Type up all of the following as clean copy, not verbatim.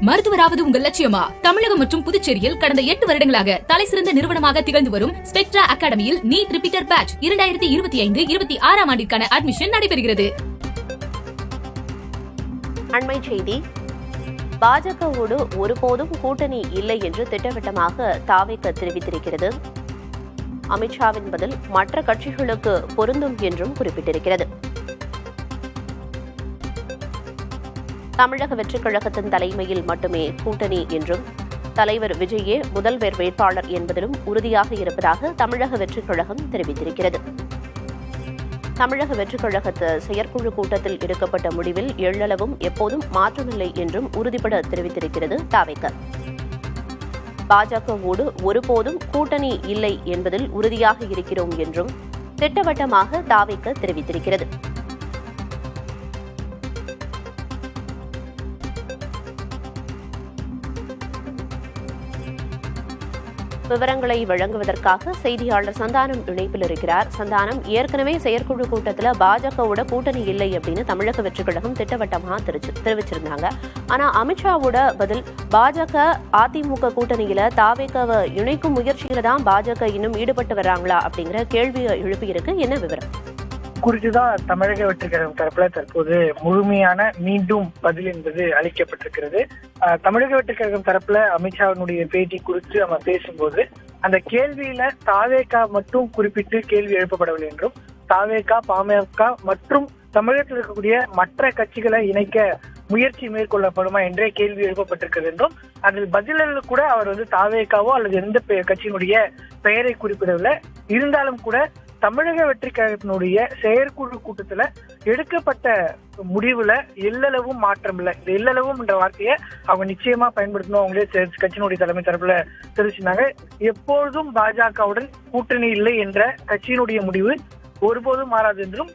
மருத்துவராவது உங்கள் லட்சியமா? தமிழகம் மற்றும் புதுச்சேரியில் கடந்த 8 வருடங்களாக தலைசிறந்த நிறுவனமாக திகழ்ந்து வரும் ஸ்பெக்ட்ரா அகாடமியில் நீட் ரிப்பீட்டர் பேட்ச் 2025-26 ஆண்டிற்கான அட்மிஷன் நடைபெறுகிறது. அண்மை செய்தி. பாஜகவோடு ஒருபோதும் கூட்டணி இல்லை என்று திட்டவட்டமாக தாவேக தெரிவித்திருக்கிறது. அமித்ஷாவின் பதில் மற்ற கட்சிகளுக்கு பொருந்தும் என்றும் குறிப்பிட்டிருக்கிறது. தமிழக வெற்றிக் கழகத்தின் தலைமையில் மட்டுமே கூட்டணி என்றும் தலைவர் விஜயே முதல்வர் வேட்பாளர் என்பதிலும் உறுதியாக இருப்பதாக தமிழக வெற்றிக் கழகம் தெரிவித்திருக்கிறது. தமிழக வெற்றிக் கழகத்து செயற்குழு கூட்டத்தில் எடுக்கப்பட்ட முடிவில் எள்ளளவும் எப்போதும் மாற்றமில்லை என்றும் உறுதிபட தெரிவித்திருக்கிறது தாவேக. பாஜகவோடு ஒருபோதும் கூட்டணி இல்லை என்பதில் உறுதியாக இருக்கிறோம் என்றும் திட்டவட்டமாக தாவேக தெரிவித்திருக்கிறது. விவரங்களை வழங்குவதற்காக செய்தியாளர் சந்தானம் இணைப்பில் இருக்கிறார். சந்தானம், ஏற்கனவே செயற்குழு கூட்டத்தில் பாஜகவோட கூட்டணி இல்லை அப்படின்னு தமிழக வெற்றிக் கழகம் திட்டவட்டமாக தெரிவிச்சிருந்தாங்க. ஆனா அமித்ஷாவோட பதில் பாஜக அதிமுக கூட்டணியில தாவேகாவை இணைக்கும் முயற்சியில தான் பாஜக இன்னும் ஈடுபட்டு வர்றாங்களா அப்படிங்கிற கேள்வி எழுப்பியிருக்கு. என்ன விவரம் குறித்துதான் தமிழக வெற்றிக் கழகம் தரப்புல தற்போது முழுமையான மீண்டும் பதில் என்பது அளிக்கப்பட்டிருக்கிறது. தமிழக வெற்றிக் கழகம் தரப்புல அமித்ஷாவினுடைய பேட்டி குறித்து நம்ம பேசும்போது அந்த கேள்வியில தாவேகா மட்டும் குறிப்பிட்டு கேள்வி எழுப்பப்படவில்லை என்றும் தாவேகா, பாமக மற்றும் தமிழகத்தில் இருக்கக்கூடிய மற்ற கட்சிகளை இணைக்க முயற்சி மேற்கொள்ளப்படுமா என்றே கேள்வி எழுப்பப்பட்டிருக்கிறது என்றும் அதில் பதிலில் கூட அவர் தாவேகாவோ அல்லது எந்த கட்சியினுடைய பெயரை குறிப்பிடவில்லை. இருந்தாலும் கூட தமிழக வெற்றிக் கழகத்தினுடைய செயற்குழு கூட்டத்துல எடுக்கப்பட்ட முடிவுல எல்லளவும் மாற்றம் இல்லை. இந்த எல்லளவும் என்ற வார்த்தையை அவங்க நிச்சயமா பயன்படுத்தணும். அவங்களே கட்சியினுடைய தலைமை தரப்புல தெரிவிச்சிருந்தாங்க. எப்பொழுதும் பாஜகவுடன் கூட்டணி இல்லை என்ற கட்சியினுடைய முடிவு ஒருபோதும் மாறாது என்றும்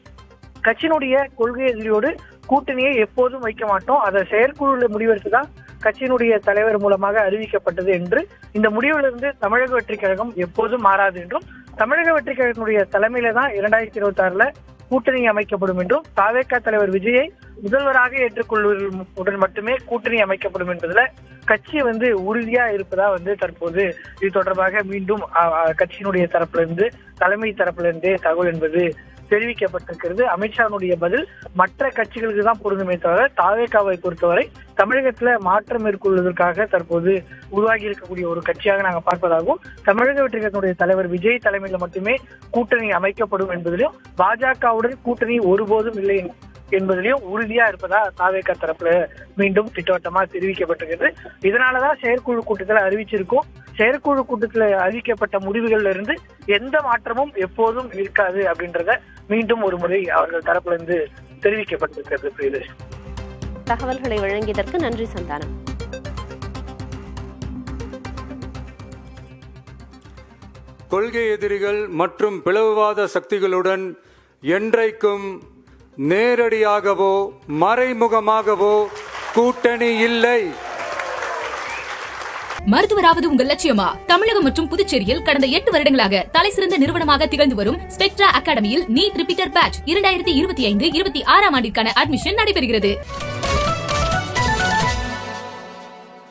கட்சியினுடைய கொள்கை எதிரியோடு கூட்டணியை எப்போதும் வைக்க மாட்டோம், அதை செயற்குழு முடிவெடுத்துதான் கட்சியினுடைய தலைவர் மூலமாக அறிவிக்கப்பட்டது என்று இந்த முடிவிலிருந்து தமிழக வெற்றிக் கழகம் எப்போதும் மாறாது என்றும் தமிழக வெற்றிக் கழகத்தினுடைய தலைமையில தான் 2026 கூட்டணி அமைக்கப்படும் என்றும் தாவேகா தலைவர் விஜயை முதல்வராக ஏற்றுக்கொள்வதுடன் மட்டுமே கூட்டணி அமைக்கப்படும் என்பதுல கட்சி உறுதியா இருப்பதா தற்போது இது தொடர்பாக மீண்டும் கட்சியினுடைய தரப்புல இருந்து தலைமை தரப்புல இருந்தே தகவல் என்பது தெரிவிக்கப்பட்டிருக்கிறது. அமித்ஷாவுடைய பதில் மற்ற கட்சிகளுக்கு தான் பொருந்துமே தவிர தாவேகாவை பொறுத்தவரை தமிழகத்துல மாற்றம் மேற்கொள்வதற்காக தற்போது உருவாகி இருக்கக்கூடிய ஒரு கட்சியாக நாங்கள் பார்ப்பதாகவும் தமிழக வெற்றிக் கழகத்தினுடைய தலைவர் விஜய் தலைமையில மட்டுமே கூட்டணி அமைக்கப்படும் என்பதிலும் பாஜகவுடன் கூட்டணி ஒருபோதும் இல்லை என்பதிலையும் உறுதியா இருப்பதா தாவேகா தரப்புல மீண்டும் திட்டவட்டமா தெரிவிக்கப்பட்டிருக்கிறது. இதனாலதான் செயற்குழு கூட்டத்தில் அறிவிச்சிருக்கோம். செயற்குழு கூட்டத்தில் அறிவிக்கப்பட்ட முடிவுகள்ல இருந்து எந்த மாற்றமும் எப்போதும் இருக்காது அப்படின்றத மீண்டும் ஒரு முறை அவர்கள் தரப்புல இருந்து தெரிவிக்கப்பட்டிருக்கிறது. பிரியதர்ஷினி, தகவல்களை வழங்கியதற்கு நன்றி சந்தானம். கொள்கை எதிரிகள் மற்றும் பிளவுவாத சக்திகளுடன் என்றைக்கும் நேரடியாகவோ மறைமுகமாகவோ கூட்டணி இல்லை. மருத்துவராவது உங்கள் லட்சியமா? தமிழகம் மற்றும் புதுச்சேரியில் கடந்த 8 வருடங்களாக தலைசிறந்த நிறுவனமாக திகழ்ந்து வரும் ஸ்பெக்ட்ரா அகாடமியில் நீட் ரிப்பீட்டர் பேட்ச் 2025-26 ஆண்டிற்கான அட்மிஷன் நடைபெறுகிறது.